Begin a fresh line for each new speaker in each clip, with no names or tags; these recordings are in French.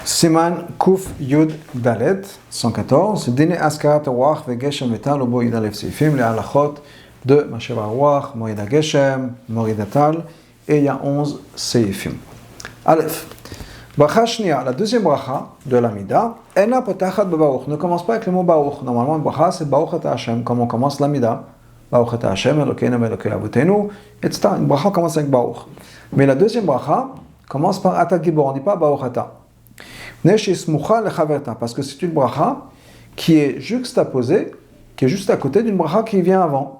Siman Kuf Yud Dalet 114 Dine Askarat Ruach Vegeshem Metal Obo Yidalef Seifim les halachot de Masheva Ruach, Morida Geshem, Morida Tal, et il y a 11 Seifim. Aleph. Bracha Shnia, la deuxième bracha de l'Amida, Ena Potachat Baruch, ne commence pas avec le mot Baruch. Normalement, une bracha c'est Baruch Ata Hashem, comme on commence l'Amida. Baruch Ata Hashem, Elokeinu Elokei Avotenu, etc. Une bracha commence avec Baruch. Mais la deuxième bracha commence par Ata Gibor, on ne dit pas Baruch Ata. Parce que c'est une bracha qui est juxtaposée, qui est juste à côté d'une bracha qui vient avant.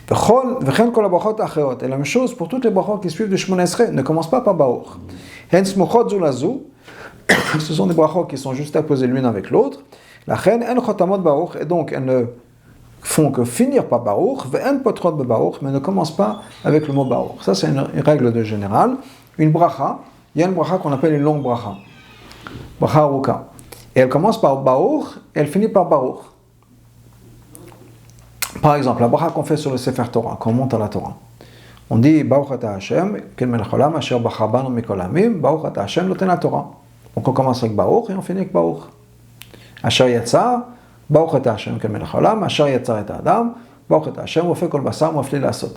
Et la même chose pour toutes les brachot qui suivent de Shemona Esrei, ne commence pas par Baruch. Ce sont des brachot qui sont juxtaposées l'une avec l'autre. Et donc elles ne font que finir par Baruch, mais ne commencent pas avec le mot Baruch. Ça c'est une règle de générale. Une bracha, il y a une bracha qu'on appelle une longue bracha. Bracha Aruka. Et elle commence par Baruch et elle finit par Baruch. Par exemple, la bracha qu'on fait sur le Sefer Torah, quand on monte à la Torah. On dit Baruch Ata Hashem, Kel Melech Olam, Asher Bacha Banu Mikol Amim, Baruch Ata Hashem Noten HaTorah. Donc on commence avec Baruch et on finit avec Baruch. Asher Yatzar, Baruch Ata Hashem, Kel Melech Olam, Asher Yatzar Et Adam, Baruch Ata Hashem, Ofeh Kol Basar, Mafli Lasot.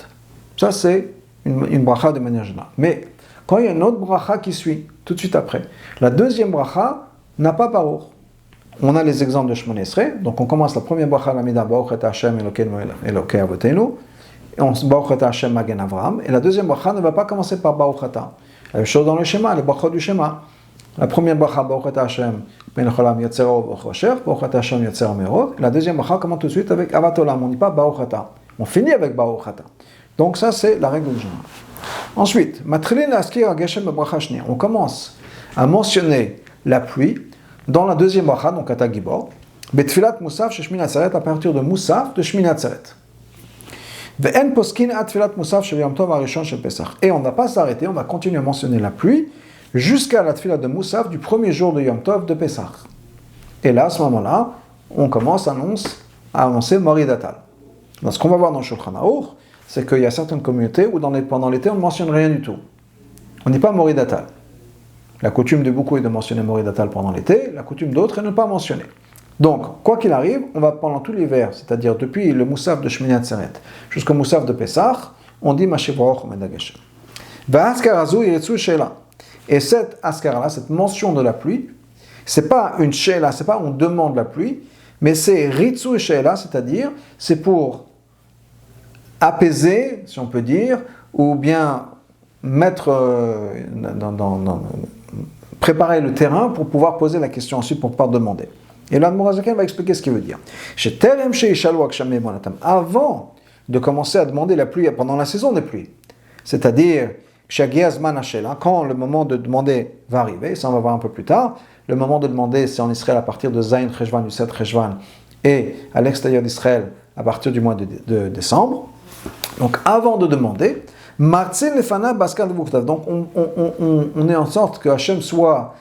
Ça c'est une bracha de manière générale. Mais quand il y a une autre bracha qui suit, tout de suite après, la deuxième bracha n'a pas Baruch. On a les exemples de Shemona Esrei, donc on commence la première bracha l'Amida, Baruch Ata Hashem Elokeinu Elokei Avotenu, et on Baruch Ata Hashem Magen Avraham, et la deuxième bracha ne va pas commencer par Baruch Ata. La même chose dans le schéma, les brachot du schéma. La première bracha, Baruch Ata Hashem Melech Olam Yetzero V'Chosher, Baruch Ata Hashem Yetzer Merod, et la deuxième bracha commence tout de suite avec Avat Olam, on ne dit pas Baruch Ata, on finit avec Baruch Ata. Donc ça c'est la règle du schéma. Ensuite, Matrilin Askir Geshem Bracha Shnia, on commence à mentionner la pluie dans la deuxième bracha, donc Ata Gibor, Betfilat Musaf chez Shmini Atzeret, à partir de Musaf de Shmini Atzeret. Ve'en poskin at Tfilat Musaf chez Yom Tov Arishon chez Pesach. Et on ne va pas s'arrêter, on va continuer à mentionner la pluie jusqu'à la Tfilat de Musaf du premier jour de Yom Tov de Pesach. Et là, à ce moment-là, on commence à annoncer Morida Tal. Donc, ce qu'on va voir dans Shulchan Aruch, c'est qu'il y a certaines communautés où pendant l'été, on ne mentionne rien du tout. On ne dit pas Morida Tal. La coutume de beaucoup est de mentionner Morida Tal pendant l'été, la coutume d'autres est de ne pas mentionner. Donc, quoi qu'il arrive, on va pendant tout l'hiver, c'est-à-dire depuis le Moussaf de Shmini Atzeret jusqu'au Moussaf de Pesach, on dit Mashivrach Omed Geshem. Va'askarazu yiretsu sheila. Et cette askara-là, cette mention de la pluie, c'est pas une sheila, c'est pas on demande la pluie, mais c'est ritsu sheila, c'est-à-dire c'est pour apaiser, si on peut dire, ou bien mettre préparer le terrain pour pouvoir poser la question ensuite pour pouvoir demander. Et là, Mourazaken va expliquer ce qu'il veut dire. Avant de commencer à demander la pluie pendant la saison des pluies, c'est-à-dire quand le moment de demander va arriver, ça on va voir un peu plus tard, le moment de demander c'est en Israël à partir de Zayin Cheshvan, du 7 Cheshvan, et à l'extérieur d'Israël à partir du mois de décembre. Donc avant de demander, donc on est en sorte que Hachem soit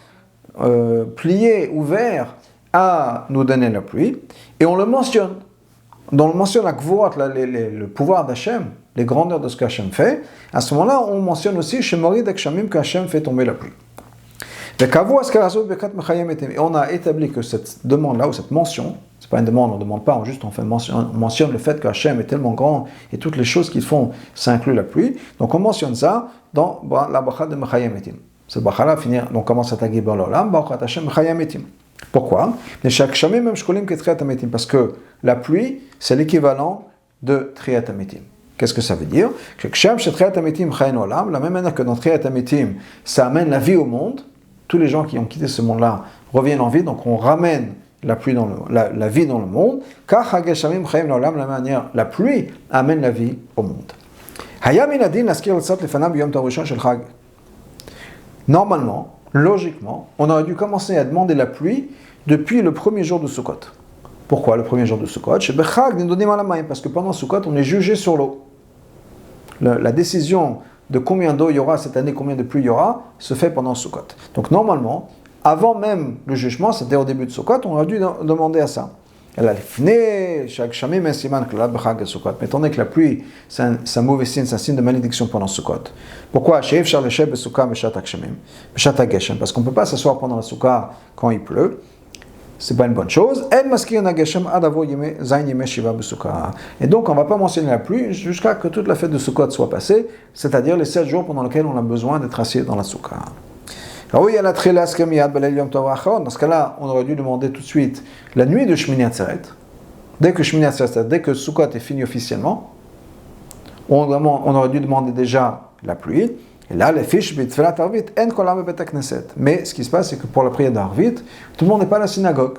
plié, ouvert à nous donner la pluie, et on le mentionne. Donc on mentionne la Gvorot, le pouvoir d'Hachem, les grandeurs de ce qu'Hachem fait. À ce moment-là, on mentionne aussi chez Morid Akshamim qu'Hachem fait tomber la pluie. Et on a établi que cette demande-là, ou cette mention, c'est pas une demande, on ne demande pas, on mentionne le fait que Hachem est tellement grand et toutes les choses qu'ils font, ça inclut la pluie. Donc on mentionne ça dans la bracha de Mechayem Etim. Cette bracha-là finir, donc commence à Tagibor l'Olam, Baruch Hashem Mechayem Etim. Pourquoi? Parce que la pluie, c'est l'équivalent de Triat Ametim. Qu'est-ce que ça veut dire? La même manière que dans Triat Ametim, ça amène la vie au monde. Tous les gens qui ont quitté ce monde-là reviennent en vie, donc on ramène la pluie la vie dans le monde. Car la manière, la pluie amène la vie au monde. Normalement, logiquement, on aurait dû commencer à demander la pluie depuis le premier jour de Sukkot. Pourquoi le premier jour de Sukkot? Parce que pendant Sukkot, on est jugé sur l'eau. La décision de combien d'eau il y aura cette année, combien de pluie il y aura, se fait pendant Sukkot. Donc normalement, avant même le jugement, c'était au début de Sukkot, on aurait dû demander à ça. elle a l'ifné, chaque chamim est siman klal b'chag Sukkot. Mais étant donné que la pluie, c'est un mauvais signe, c'est un signe de malédiction pendant Sukkot. Pourquoi? Sheif shar leshev b'sukkah b'shat ha'gshemim, b'shat ha'geshem. Parce qu'on ne peut pas s'asseoir pendant la Sukkah quand il pleut. C'est pas une bonne chose. El maskir nageshem adavo zayin yemei shiva b'sukkah. Et donc, on ne va pas mentionner la pluie jusqu'à que toute la fête de Sukkot soit passée, c'est-à-dire les 7 jours pendant lesquels on a besoin d'être assis dans la Sukkah. Dans ce cas-là, on aurait dû demander tout de suite la nuit de Shmini Atzeret. Dès que Shmini Atzeret, dès que Sukkot est fini officiellement, on aurait dû demander déjà la pluie. Et là, les fiches, mais ce qui se passe, c'est que pour la prière d'Arvit, tout le monde n'est pas à la synagogue.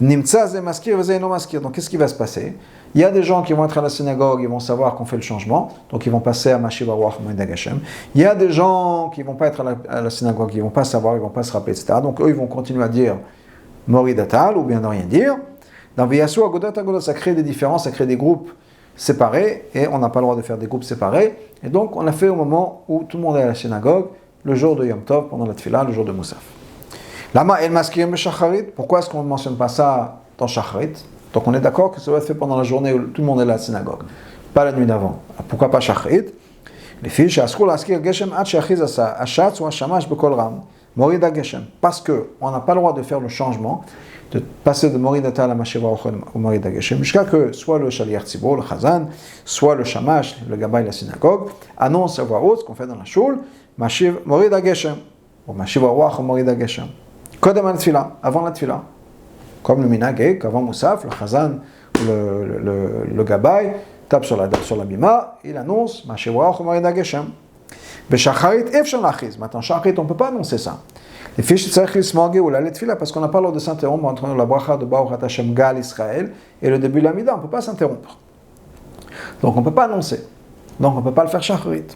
Donc, qu'est-ce qui va se passer? Il y a des gens qui vont être à la synagogue, ils vont savoir qu'on fait le changement, donc ils vont passer à Mashiv Aruach Moed HaGeshem. Il y a des gens qui ne vont pas être à la synagogue, ils ne vont pas savoir, ils ne vont pas se rappeler, etc. Donc eux, ils vont continuer à dire Mori Datal, ou bien ne rien dire. Dans Viyasu Agodat Agodat, ça crée des différences, ça crée des groupes séparés, et on n'a pas le droit de faire des groupes séparés. Et donc on a fait au moment où tout le monde est à la synagogue, le jour de Yom Tov, pendant la Tfila, le jour de Moussaf. Lama El Maskirim Beshacharit, pourquoi est-ce qu'on ne mentionne pas ça dans Shacharit? Donc on est d'accord que ça va être fait pendant la journée où tout le monde est à la synagogue, pas la nuit d'avant. Pourquoi pas Shacharit? Les filles, parce qu'on n'a pas le droit de faire le changement, de passer de Morid Atal à Mashiv Aruach au Morid HaGeshem, jusqu'à que soit le Shaliach Tzibor, le Chazan, soit le Shamash, le Gabay, la synagogue, annonce à voix haute ce qu'on fait dans la shul, Mashiv Morid HaGeshem, ou Mashiv Aruach au Morid HaGeshem. Kodem al Tfila, avant la Tfila. Comme le Minagek, avant Moussaf, le Chazan, le Gabay, tape sur la bima, il annonce Mashiv Aruach au Morid HaGeshem. Beshacharit, efshon lachiz. Maintenant, Shacharit, on ne peut pas annoncer ça. Les fiches tzarich lismorge ou la letfila, parce qu'on n'a pas l'ordre de s'interrompre entre la bracha de Baruch Ata Hashem Gal Israël et le début de l'Amida, on ne peut pas s'interrompre. Donc on ne peut pas annoncer. Donc on ne peut pas le faire Shacharit.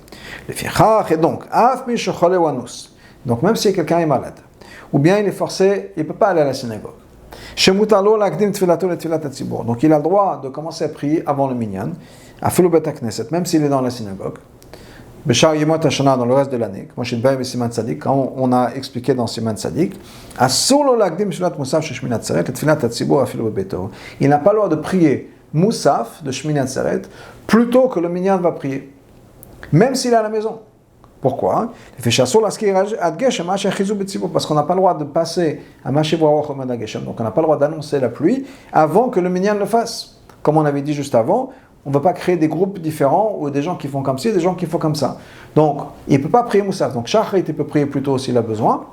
Les fichach, et donc, af mi shechole ou anus. Donc même si quelqu'un est malade, ou bien il est forcé, il ne peut pas aller à la synagogue. Shemutalo lakdim tfilato le tfilat hatzibur. Donc il a le droit de commencer à prier avant le minyan, à filu bet hakneset, même s'il est dans la synagogue. Beshar Yemot Hashana, dans le reste de l'année, quand on a expliqué dans Siman Tzadik, il n'a pas le droit de prier Moussaf de Shmini Atzeret plutôt que le minyan va prier, même s'il est à la maison. Pourquoi? Parce qu'on n'a pas le droit de passer à Mashiv Aruach Moed HaGeshem, donc on n'a pas le droit d'annoncer la pluie avant que le minyan le fasse. Comme on avait dit juste avant, on ne va pas créer des groupes différents ou des gens qui font comme ci et des gens qui font comme ça. Donc, il ne peut pas prier Moussaf. Donc, Shacharit, il peut prier plus tôt s'il a besoin.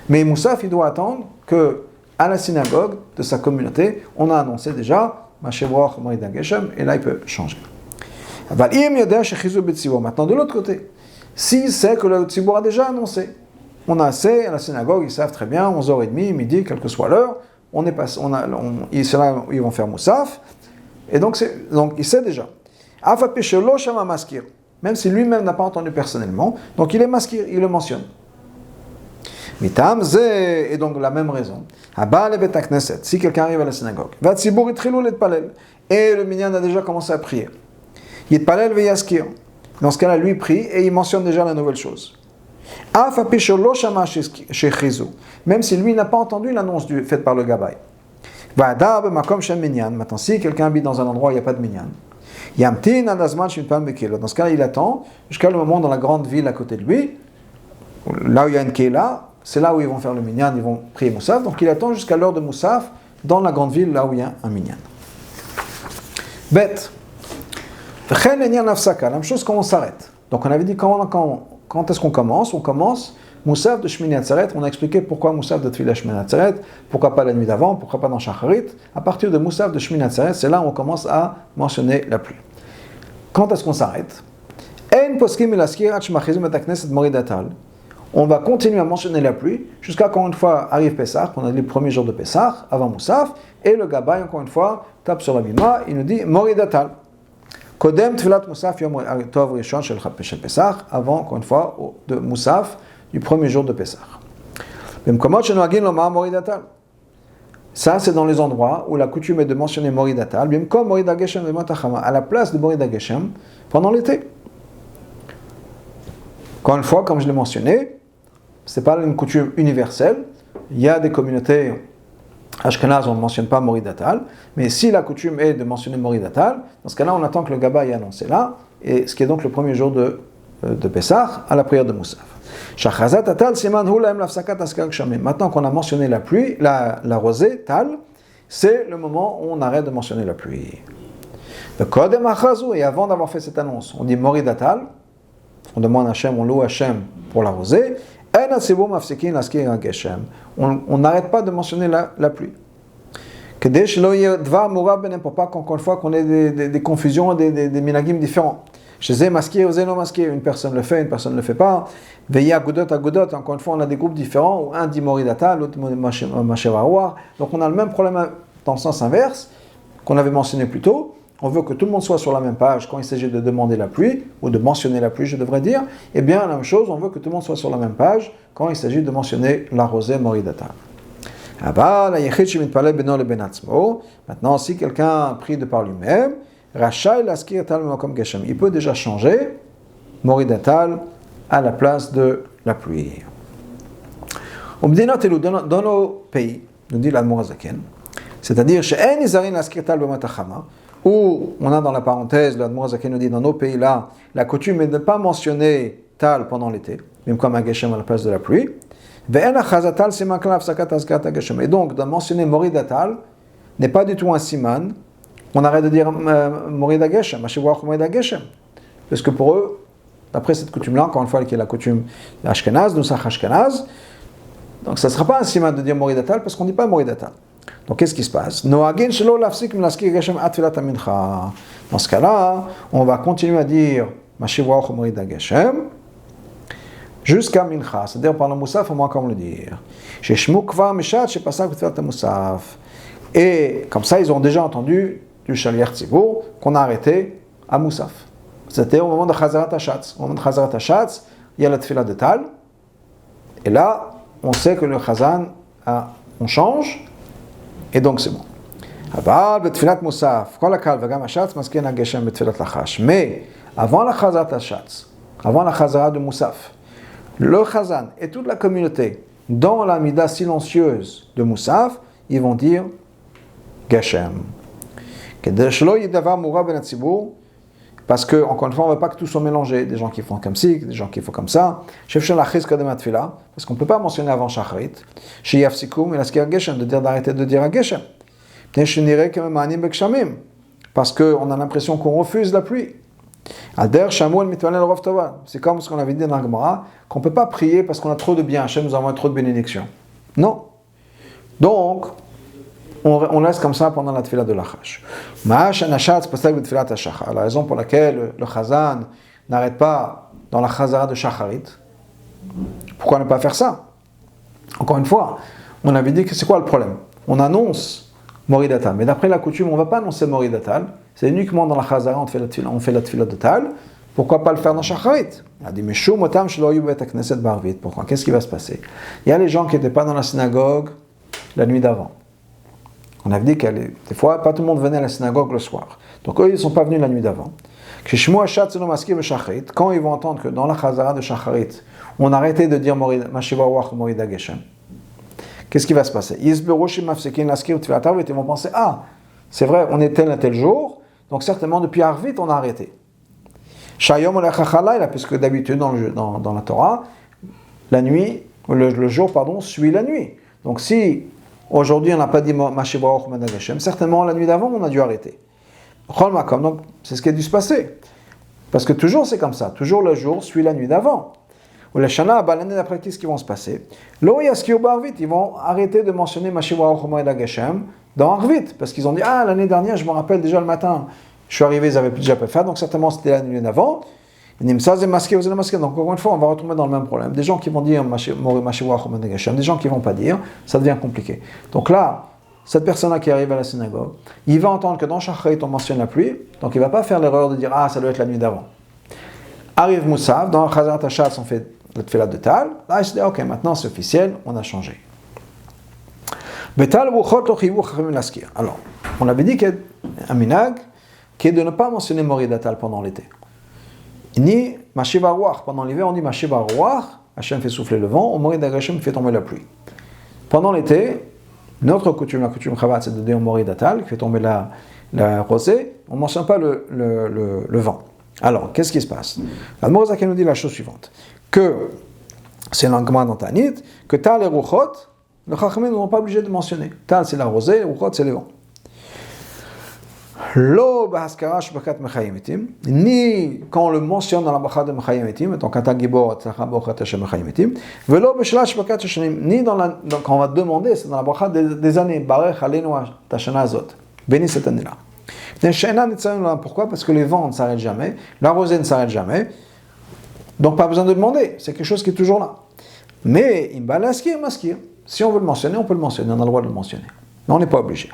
Mais Moussaf, il doit attendre que, à la synagogue de sa communauté, on a annoncé déjà Mashiv Aruach Moed HaGeshem, et là, il peut changer. Maintenant, de l'autre côté, s'il sait que le Tzibour a déjà annoncé, on a assez à la synagogue, ils savent très bien, 11h30, midi, quelle que soit l'heure, c'est là où ils vont faire Moussaf. Et donc il sait déjà. Même si lui-même n'a pas entendu personnellement, donc il est maskir, il le mentionne. Et donc la même raison. Si quelqu'un arrive à la synagogue, et le minyan a déjà commencé à prier. Dans ce cas-là, lui prie et il mentionne déjà la nouvelle chose. Même si lui n'a pas entendu l'annonce faite par le Gabay. Maintenant, si quelqu'un habite dans un endroit où il n'y a pas de minyan, dans ce cas-là, il attend jusqu'à le moment dans la grande ville à côté de lui, là où il y a une kéla, c'est là où ils vont faire le minyan, ils vont prier Moussaf, donc il attend jusqu'à l'heure de Moussaf dans la grande ville, là où il y a un minyan. Bête. La même chose quand on s'arrête. Donc on avait dit quand est-ce qu'on commence? On commence Moussaf de Shmini Atzeret, on a expliqué pourquoi Moussaf de Tfilah Shmini Atzeret, pourquoi pas la nuit d'avant, pourquoi pas dans Shacharit. À partir de Moussaf de Shmini Atzeret, c'est là où on commence à mentionner la pluie. Quand est-ce qu'on s'arrête? On va continuer à mentionner la pluie jusqu'à quand une fois arrive Pessah, on a dit le premier jour de Pessah, avant Moussaf, et le Gabay, encore une fois, tape sur la bima, il nous dit Moridatal. Kodem Tfilat Moussaf Yom Tov Rishon Shel Pessah, avant, encore une fois, de Moussaf, du premier jour de Pessah. Ça, c'est dans les endroits où la coutume est de mentionner Morid Atal, à la place de Morid HaGeshem pendant l'été. Encore une fois, comme je l'ai mentionné, ce n'est pas une coutume universelle. Il y a des communautés Ashkenaz, on ne mentionne pas Moridatal, mais si la coutume est de mentionner Moridatal, dans ce cas-là, on attend que le Gaba ait annoncé là, et ce qui est donc le premier jour de Pessah, à la prière de Moussaf. Maintenant qu'on a mentionné la pluie, la rosée, Tal, c'est le moment où on arrête de mentionner la pluie. Et avant d'avoir fait cette annonce, on dit Moridatal, on demande à Hachem, on loue Hachem pour la rosée, on n'arrête pas de mentionner la pluie. Pour pas qu'encore une fois qu'on ait des confusions, des minagim différents. Une personne le fait, une personne ne le fait pas. Encore une fois, on a des groupes différents où un dit Moridata, l'autre Mashevarouar. Donc on a le même problème dans le sens inverse qu'on avait mentionné plus tôt. On veut que tout le monde soit sur la même page quand il s'agit de demander la pluie, ou de mentionner la pluie, je devrais dire. Et bien, la même chose, on veut que tout le monde soit sur la même page quand il s'agit de mentionner la rosée Moridata. Maintenant, si quelqu'un prie de par lui-même, il peut déjà changer Moridatal à la place de la pluie. Dans nos pays, nous dit l'Admor HaZaken, c'est-à-dire où on a dans la parenthèse, l'Admor HaZaken nous dit dans nos pays-là, la coutume est de ne pas mentionner Tal pendant l'été, même comme un Geshem à la place de la pluie. Et donc, de mentionner Moridatal n'est pas du tout un siman. On arrête de dire Morida Geshem, Morida Geshem. Parce que pour eux, d'après cette coutume-là, encore une fois, qui est la coutume Ashkenaz, Nusach Ashkenaz, donc ça ne sera pas un siman de dire Moridatal parce qu'on ne dit pas Moridatal. Donc qu'est-ce qui se passe? Dans ce cas-là, on va continuer à dire Mashiach Morida Geshem jusqu'à Mincha, c'est-à-dire par le Moussaf, on va encore le dire. Et comme ça, ils ont déjà entendu du Shaliach Tzibur qu'on a arrêté à Moussaf. C'était au moment de Chazarat HaShatz. Au moment de Chazarat HaShatz, il y a la tefila de Tal. Et là, on sait que le Chazan, on change. Et donc c'est bon. Mais avant la Chazarat HaShatz, avant la Chazarat de Moussaf, le Chazan et toute la communauté, dans la mida silencieuse de Moussaf, ils vont dire Geshem. Parce que, encore une fois, on ne veut pas que tout soit mélangé. Des gens qui font comme ci, des gens qui font comme ça. Parce qu'on ne peut pas mentionner avant Shacharit. Chez Yafsikum, il a ce qu'il y a Geshem, de dire d'arrêter de dire à Geshem. Parce qu'on a l'impression qu'on refuse la pluie. C'est comme ce qu'on avait dit dans la Gemara, qu'on ne peut pas prier parce qu'on a trop de bien. Hachem nous envoie trop de bénédictions. Non. Donc, on laisse comme ça pendant la tefila de l'Achash. La raison pour laquelle le Chazan n'arrête pas dans la Chazara de Shacharit, pourquoi ne pas faire ça? Encore une fois, on avait dit que c'est quoi le problème? On annonce Moridatal, mais d'après la coutume, on ne va pas annoncer Moridatal, c'est uniquement dans la Chazara, on fait la tefila de Tal. Pourquoi pas le faire dans Shacharit? Il a dit, mais pourquoi? Qu'est-ce qui va se passer? Il y a les gens qui n'étaient pas dans la synagogue la nuit d'avant. On avait dit que des fois, pas tout le monde venait à la synagogue le soir. Donc eux, ils ne sont pas venus la nuit d'avant. Quand ils vont entendre que dans la Chazara de Shacharit, on a arrêté de dire Mashivarouach Morida Geshem, qu'est-ce qui va se passer? Ils vont penser, ah, c'est vrai, on est tel à tel jour, donc certainement depuis Arvit, on a arrêté. Puisque d'habitude, dans la Torah, la nuit, le jour, suit la nuit. Donc si aujourd'hui on n'a pas dit Mashivarouach Morida Geshem, certainement la nuit d'avant, on a dû arrêter. Donc c'est ce qui a dû se passer. Parce que toujours c'est comme ça, toujours le jour suit la nuit d'avant. Ou la Shana, l'année d'après, qu'est-ce qui va se passer? Ils vont arrêter de mentionner Mashivarouach Morida Geshem dans Arvit, parce qu'ils ont dit, ah, l'année dernière, je me rappelle déjà le matin, je suis arrivé, ils avaient déjà pas fait, donc certainement c'était la nuit d'avant. Donc encore une fois, on va retomber dans le même problème. Des gens qui vont dire Mashivarouach Morida Geshem, des gens qui ne vont pas dire, ça devient compliqué. Donc là, cette personne-là qui arrive à la synagogue, il va entendre que dans Shacharit on mentionne la pluie, donc il ne va pas faire l'erreur de dire ah, ça doit être la nuit d'avant. Arrive Moussaf, dans Chazarat HaShatz on fait la tefila de Tal, là il se dit ok, maintenant c'est officiel, on a changé. Alors, on avait dit qu'il y a un minag qui est de ne pas mentionner Moridatal pendant l'été. Ni Mashivarouach, pendant l'hiver on dit Mashivarouach, Hachem fait souffler le vent, au Morida Geshem fait tomber la pluie. Pendant l'été, Une autre coutume, la coutume Chabad, c'est de dire Morid Atal, qui fait tomber la rosée, on ne mentionne pas le vent. Alors, qu'est-ce qui se passe? La Morazaken nous dit la chose suivante, que c'est l'engagement dans Tanit, que Tal et Ruchot, le Chachamim ne sont pas obligés de mentionner. Tal, c'est la rosée, Ruchot, c'est le vent. Lo b'haskara shbakat mechayim etim, ni quand on le mentionne dans la bracha de mechayim etim, donc ata gibor tzlacha bochat Hashem mechayim etim, velo b'shela shbakat hashanim, ni quand on va demander, c'est dans la bracha des années, barech alenu tashana azot, bénis cette année-là. Pourquoi? Parce que les vents ne s'arrêtent jamais, la rosée ne s'arrête jamais, donc pas besoin de demander, c'est quelque chose qui est toujours là. Mais imbalaskir maskir, si on veut le mentionner, on peut le mentionner, on a le droit de le mentionner, mais on n'est pas obligé.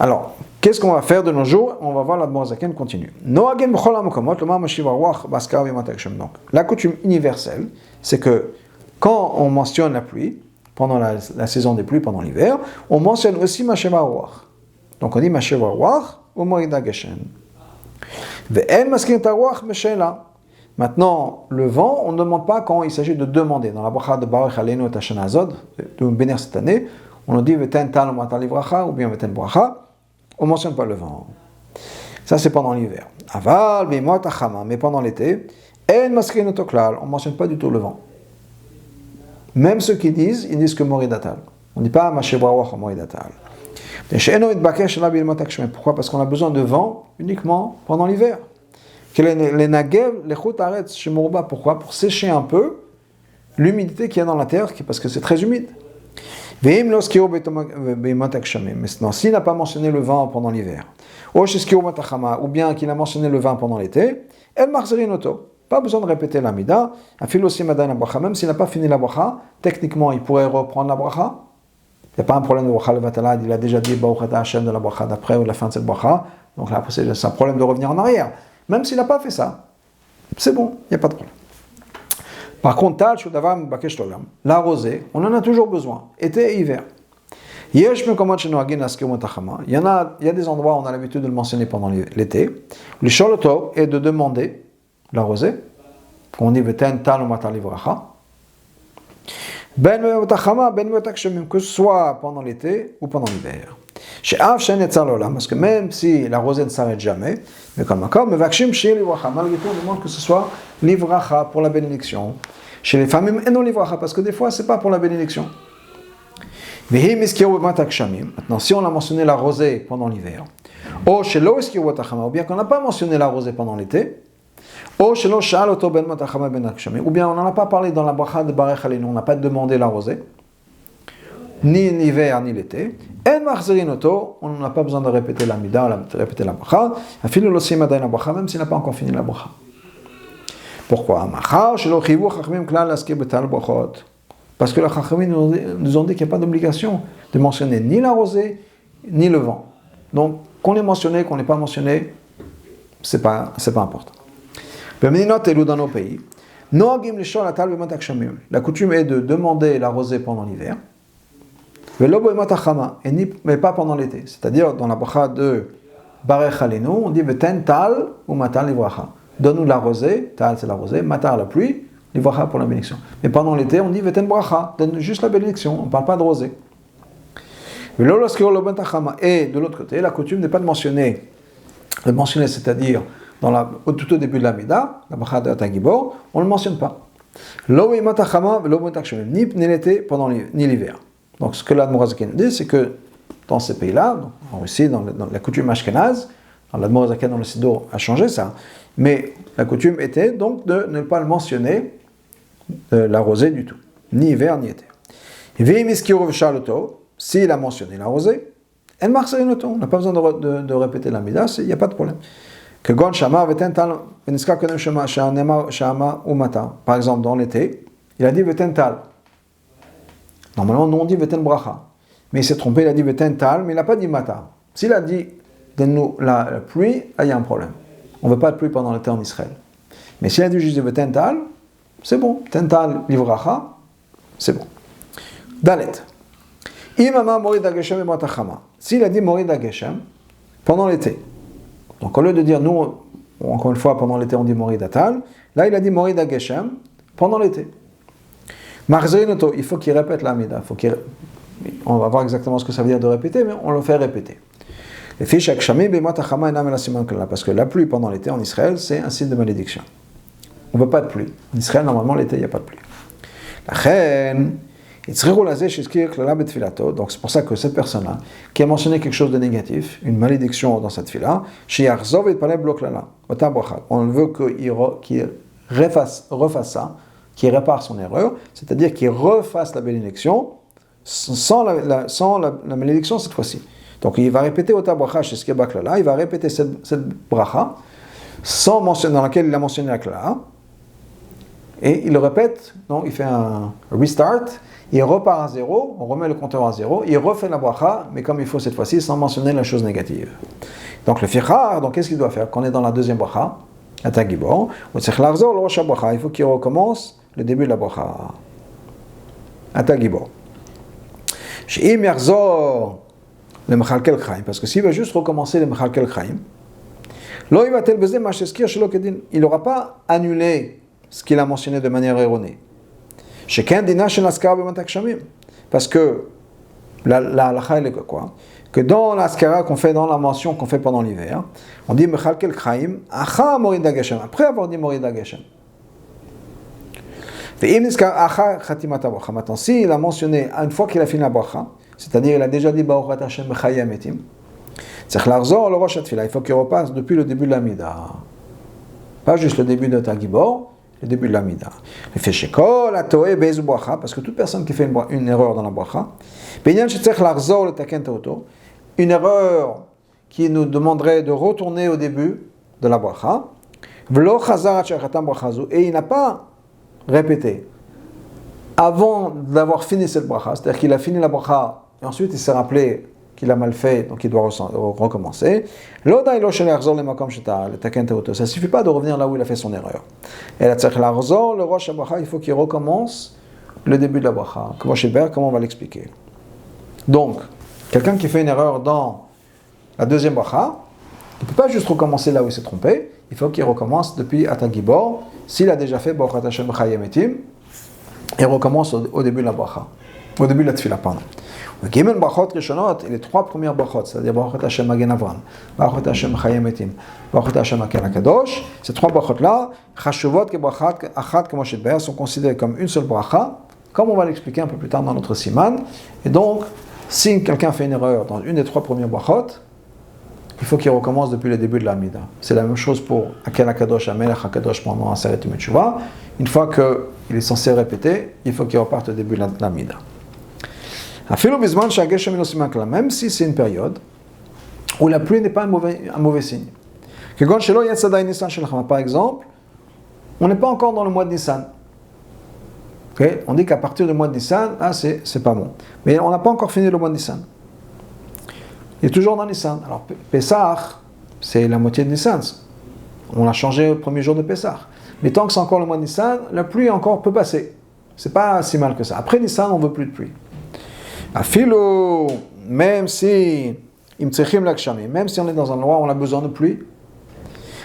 Alors, qu'est-ce qu'on va faire de nos jours? On va voir la Morazaken continue. Donc, la coutume universelle, c'est que quand on mentionne la pluie, pendant la saison des pluies, pendant l'hiver, on mentionne aussi Masheva Ruach. Donc on dit Masheva Ruach ou Morida Geshen. Maintenant, le vent, on ne demande pas quand il s'agit de demander. Dans la bracha de Baruch Aleinu et Hashanah Azod, de nous bénir cette année, on nous dit Veten Tal Matal Livracha ou bien Veten Bracha. On ne mentionne pas le vent. Ça, c'est pendant l'hiver. Aval, mais pendant l'été, on ne mentionne pas du tout le vent. Même ceux qui disent, ils disent que Moridatal. On ne dit pas Mashebrawach ou Moridatal. Pourquoi? Parce qu'on a besoin de vent uniquement pendant l'hiver. Les nagev, les choutaret, chez Mourba, pourquoi? Pour sécher un peu l'humidité qu'il y a dans la terre, parce que c'est très humide. Maintenant, s'il n'a pas mentionné le vent pendant l'hiver, ou bien qu'il a mentionné le vent pendant l'été, pas besoin de répéter la mida, même s'il n'a pas fini la bracha, techniquement il pourrait reprendre la bracha. Il n'y a pas un problème de bracha levatala, il a déjà dit Baruch Hashem de la bracha d'après ou de la fin de cette bracha, donc là c'est un problème de revenir en arrière. Même s'il n'a pas fait ça, c'est bon, il n'y a pas de problème. Par contre, la rosée, on en a toujours besoin, été et hiver. Il y a des endroits où on a l'habitude de le mentionner pendant l'été. Le sholoto est de demander la rosée. On dit veten tal ou matal livracha. Que ce soit pendant l'été ou pendant l'hiver. Parce que même si la rosée ne s'arrête jamais, mais comme encore, malgré tout, on demande que ce soit livracha pour la bénédiction. Chez les femmes, et non livracha, parce que des fois, ce n'est pas pour la bénédiction. Maintenant, si on a mentionné la rosée pendant l'hiver, ou bien qu'on n'a pas mentionné la rosée pendant l'été, ou bien on n'en a pas parlé dans la bracha de Barech Aleinu, on n'a pas demandé la rosée, ni l'hiver ni l'été, on n'a pas besoin de répéter la mida, de répéter la bracha, même s'il n'a pas encore fini la bracha. Pourquoi? Parce que les Chachamim nous ont dit qu'il n'y a pas d'obligation de mentionner ni la rosée, ni le vent. Donc, qu'on l'ait mentionné, qu'on ne l'ait pas mentionné, c'est pas important. Dans nos pays, la coutume est de demander la rosée pendant l'hiver, mais pas pendant l'été. C'est-à-dire, dans la bracha de Barech Aleinu, on dit Veten Tal ou Matal Livracha. Donne-nous la rosée, Tal c'est la rosée, Matar la pluie, Livracha pour la bénédiction. Mais pendant l'été, on dit Veten Bracha, donne juste la bénédiction, on ne parle pas de rosée. Et de l'autre côté, la coutume n'est pas de mentionner, c'est-à-dire tout au début de la Mida, la bracha de Atagibor, on ne le mentionne pas. Ni l'été ni l'hiver. Donc ce que l'Admorazaken dit, c'est que dans ces pays-là, en Russie, dans la coutume ashkénaze, l'Admorazaken dans le Siddur a changé ça, mais la coutume était donc de ne pas le mentionner, la rosée du tout, ni hiver ni été. S'il a mentionné la rosée, on n'a pas besoin de répéter la mida, il n'y a pas de problème. Par exemple, dans l'été, il a dit Vetental. Normalement, nous on dit Veten Bracha. Mais il s'est trompé, il a dit Vetental, mais il n'a pas dit Mata. S'il a dit donne-nous la pluie, là il y a un problème. On ne veut pas de pluie pendant l'été en Israël. Mais s'il a dit juste Vetental, c'est bon. Tental Livracha, c'est bon. Dalet. Imama Morid Ageshem et Matachama. S'il a dit Morid Ageshem pendant l'été, donc au lieu de dire nous, encore une fois, pendant l'été on dit Morid Atal, là il a dit Morid Ageshem pendant l'été. Marzerinoto, il faut qu'il répète la mida, il faut qu'il On va voir exactement ce que ça veut dire de répéter, mais on le fait répéter. Parce que la pluie pendant l'été en Israël, c'est un signe de malédiction. On ne veut pas de pluie. En Israël, normalement, l'été, il n'y a pas de pluie. Donc c'est pour ça que cette personne-là, qui a mentionné quelque chose de négatif, une malédiction dans cette fila, on veut qu'il refasse ça, qu'il répare son erreur, c'est-à-dire qu'il refasse la bénédiction sans la malédiction cette fois-ci. Donc il va répéter Ota Bracha chez Skeba Klala, il va répéter cette bracha sans mentionner, dans laquelle il a mentionné la Klala, et il le répète, donc il fait un restart, il repart à zéro, on remet le compteur à zéro, il refait la bracha, mais comme il faut cette fois-ci, sans mentionner la chose négative. Donc le fichar, donc qu'est-ce qu'il doit faire? Quand on est dans la deuxième bracha, Ata Gibor, il faut qu'il recommence le début de la bracha. Ata Gibor. She'im yarzor le Mechalkel Chaim, parce que s'il va juste recommencer le Mechalkel Chaim, il n'aura pas annulé ce qu'il a mentionné de manière erronée. Parce que la halakha est quoi? Que dans l'askara qu'on fait, dans la mention qu'on fait pendant l'hiver, on dit Mechalkel Chaim, acha morid hageshem, après avoir dit morid hageshem. Maintenant, s'il a mentionné une fois qu'il a fini la bracha, c'est-à-dire il a déjà dit Baruch Ata Hashem B'chayim Etim, il faut qu'il repasse depuis le début de l'Amida. Pas juste le début de Tagibor, le début de l'Amida. Le fait Shekol, Atoe, Bezu Bracha, parce que toute personne qui fait une erreur dans la bracha, une erreur qui nous demanderait de retourner au début de la bracha, et il n'a pas répété avant d'avoir fini cette bracha, c'est-à-dire qu'il a fini la bracha et ensuite il s'est rappelé qu'il a mal fait, donc il doit recommencer. Ça ne suffit pas de revenir là où il a fait son erreur. Et il faut qu'il recommence le début de la bracha. Comment on va l'expliquer? Donc, quelqu'un qui fait une erreur dans la deuxième bracha, il ne peut pas juste recommencer là où il s'est trompé, il faut qu'il recommence depuis Ata Gibor, s'il a déjà fait Baruch Ata Hashem B'chayim Etim, et recommence au début de la bracha, au début de la tefila, pardon. Et les trois premières brachot, c'est-à-dire Baruch Ata Hashem Magen Avram, Baruch Ata Hashem B'chayim Etim, Baruch Ata Hashem Akel HaKadosh, ces trois brachot-là, Chashuvot ke brachat achat comme Moshe sont considérés comme une seule bracha, comme on va l'expliquer un peu plus tard dans notre siman. Et donc, si quelqu'un fait une erreur dans une des trois premières brachot, il faut qu'il recommence depuis le début de l'Amida. C'est la même chose pour Akel HaKadosh, Amelech HaKadosh pendant Aseret U'Metshuvah. Une fois qu'il est censé répéter, il faut qu'il reparte au début de l'Amida. Même si c'est une période où la pluie n'est pas un mauvais signe. Par exemple, on n'est pas encore dans le mois de Nissan. Okay? On dit qu'à partir du mois de Nissan, c'est pas bon. Mais on n'a pas encore fini le mois de Nissan. Il est toujours dans Nissan. Alors, Pessah, c'est la moitié de Nissan. On l'a changé au premier jour de Pessah. Mais tant que c'est encore le mois de Nissan, la pluie encore peut passer. C'est pas si mal que ça. Après Nissan, on ne veut plus de pluie. Afilo, même si même si on est dans un endroit où on a besoin de pluie,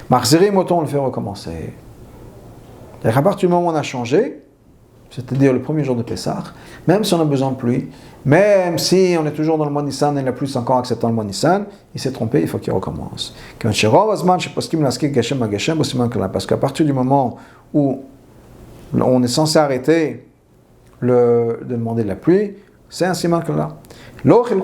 Marzerim autant on le fait recommencer. À partir du moment où on a changé, c'est-à-dire le premier jour de Pessah, même si on a besoin de pluie, même si on est toujours dans le mois Nissan et la pluie est encore acceptant le mois Nissan, il s'est trompé, il faut qu'il recommence. Parce qu'à partir du moment où on est censé arrêter de demander de la pluie, c'est un siman que là. Et donc, les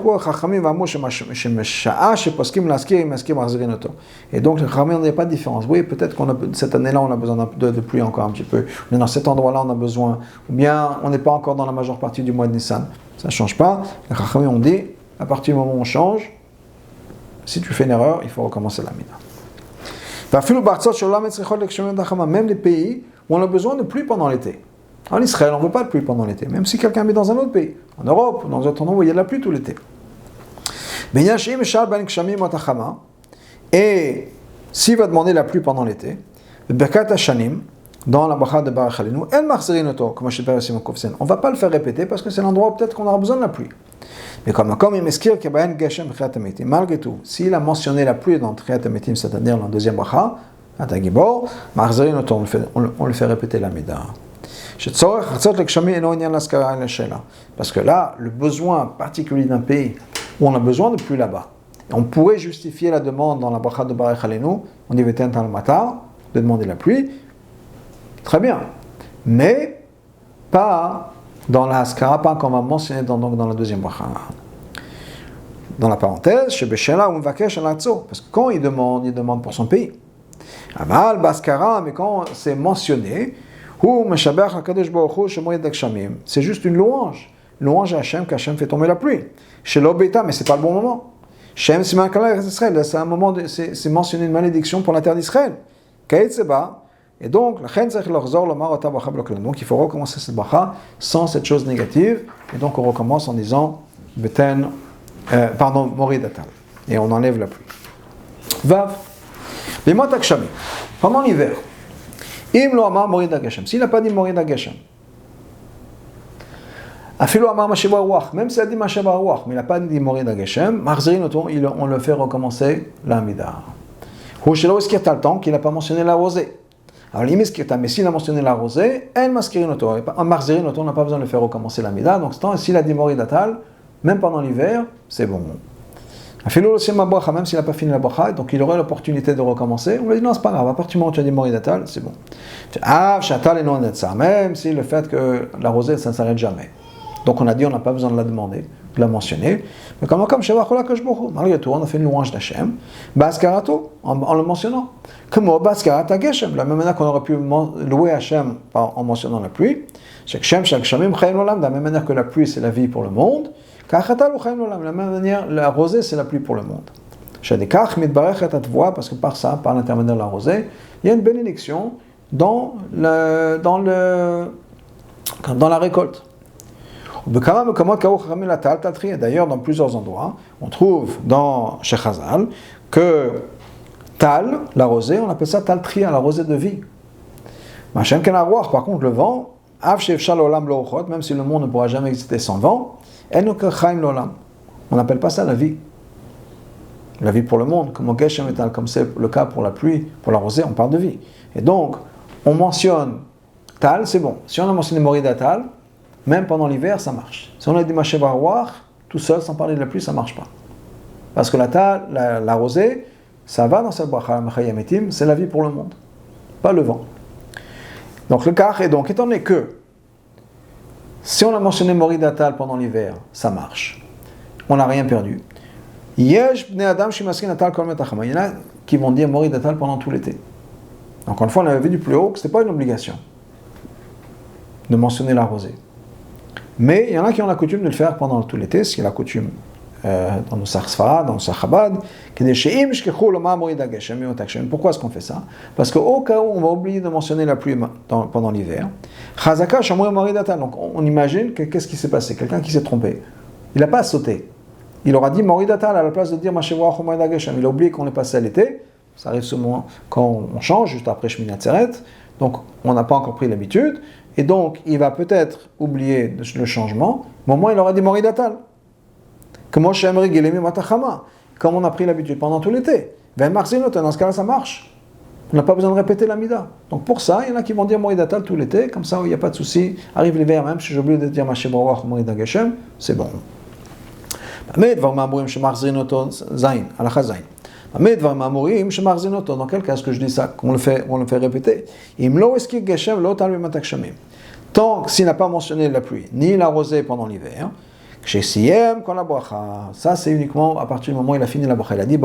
Chachamim n'ont pas de différence. Oui, peut-être cette année-là, on a besoin de pluie encore un petit peu. Mais dans cet endroit-là, on a besoin. Ou bien, on n'est pas encore dans la majeure partie du mois de Nissan. Ça ne change pas. Les Chachamim ont dit, à partir du moment où on change, si tu fais une erreur, il faut recommencer la mina. Même les pays où on a besoin de pluie pendant l'été. En Israël, on ne veut pas de pluie pendant l'été, même si quelqu'un est dans un autre pays. En Europe, dans un autre endroit où il y a de la pluie tout l'été. Et s'il va demander la pluie pendant l'été, dans la bracha de Baruch Halinu, on ne va pas le faire répéter parce que c'est l'endroit où peut-être qu'on aura besoin de la pluie. Mais comme il m'eskir malgré tout, s'il a mentionné la pluie dans Tchiat HaMetim, c'est-à-dire dans la deuxième bracha, on le fait répéter la Mida. Parce que là, le besoin particulier d'un pays où on a besoin de pluie là-bas, on pourrait justifier la demande dans la bracha de Barech Aleinu, on dit Veten Tal Matar, de demander la pluie, très bien, mais pas dans la Haskara, pas comme on va mentionner dans la deuxième bracha. Dans la parenthèse, chez Beshela ou Mvakesh Alatzo, parce que quand il demande pour son pays. Aval, Baskara, mais quand c'est mentionné, c'est juste une louange à Hachem, qu'Hachem fait tomber la pluie. Chez l'Obéta, mais c'est pas le bon moment. Shem Israël, c'est un moment, c'est mentionner une malédiction pour la terre d'Israël. Et donc, il faut recommencer cette bracha sans cette chose négative. Et donc, on recommence en disant Moridatal. Et on enlève la pluie. Vav. Pendant l'hiver. Im lo amar Morida Geshem. S'il n'a pas dit Morida Geshem. Afilo amar Masheva Ruach. Même s'il a dit Masheva Ruach, mais il n'a pas dit Morida Geshem, Marzrin, on le fait recommencer l'Amida. Hushelo Eskir Taltan, qu'il n'a pas mentionné la rosée. Alors, mais s'il a mentionné la rosée, El Maskirin Oto. En Marzrin, on n'a pas besoin de le faire recommencer l'Amida. Donc, s'il a dit Moridatal, même pendant l'hiver, c'est bon. Même s'il n'a pas fini la bracha, donc il aurait l'opportunité de recommencer. On lui dit non, c'est pas grave, à partir du moment où tu as dit Moridatal, c'est bon. Même si le fait que la rosée, ça ne s'arrête jamais. Donc on a dit, on n'a pas besoin de la demander, de la mentionner. Mais comme malgré tout, on a fait une louange d'Hachem, Baskarato, en le mentionnant. Comme Baskarata Geshem, la même manière qu'on aurait pu louer Hachem en mentionnant la pluie. De la même manière que la pluie, c'est la vie pour le monde. De la même manière, la rosée, c'est la pluie pour le monde. Parce que par ça, par l'intermédiaire de la rosée, il y a une bénédiction dans la récolte. D'ailleurs, dans plusieurs endroits, on trouve dans chez Chazal que Tal, la rosée, on appelle ça Tal Tria, la rosée de vie. Par contre, le vent, même si le monde ne pourra jamais exister sans vent, on n'appelle pas ça la vie. La vie pour le monde, comme c'est le cas pour la pluie, pour la rosée, on parle de vie. Et donc, on mentionne Tal, c'est bon. Si on a mentionné Morida Tal, même pendant l'hiver, ça marche. Si on a dit Masheva Ruach, tout seul, sans parler de la pluie, ça ne marche pas. Parce que la rosée, ça va dans cette bracha, c'est la vie pour le monde, pas le vent. Donc le cas est donc, étant donné que si on a mentionné Moridatal pendant l'hiver, ça marche. On n'a rien perdu. Il y en a qui vont dire Moridatal pendant tout l'été. Encore une fois, on avait vu du plus haut que ce n'était pas une obligation de mentionner la rosée. Mais il y en a qui ont la coutume de le faire pendant tout l'été, ce qui est la coutume dans nos Sfarad, dans nos Chabad. Pourquoi est-ce qu'on fait ça? Parce qu'au cas où on va oublier de mentionner la pluie pendant l'hiver, donc on imagine qu'est-ce qui s'est passé? Quelqu'un qui s'est trompé. Il n'a pas sauté. Il aura dit Moridatal à la place de dire Mashevach ou Morida Geshem. Il a oublié qu'on est passé à l'été. Ça arrive souvent quand on change, juste après Shmini Atzeret. Donc on n'a pas encore pris l'habitude. Et donc il va peut-être oublier le changement. Mais au moins il aura dit Moridatal. Comme on a pris l'habitude pendant tout l'été. Dans ce cas-là, ça marche. On n'a pas besoin de répéter l'amida. Donc pour ça, il y en a qui vont dire Moridatal tout l'été, comme ça il n'y a pas de souci. Arrive l'hiver, même si j'ai oublié de dire Mashevach ou Morida Geshem, c'est bon. Dans quel cas est-ce que je dis ça? On le fait répéter. Tant s'il n'a pas mentionné la pluie, ni la rosée pendant l'hiver, ça c'est uniquement à partir du moment où il a fini la bracha. Il a dit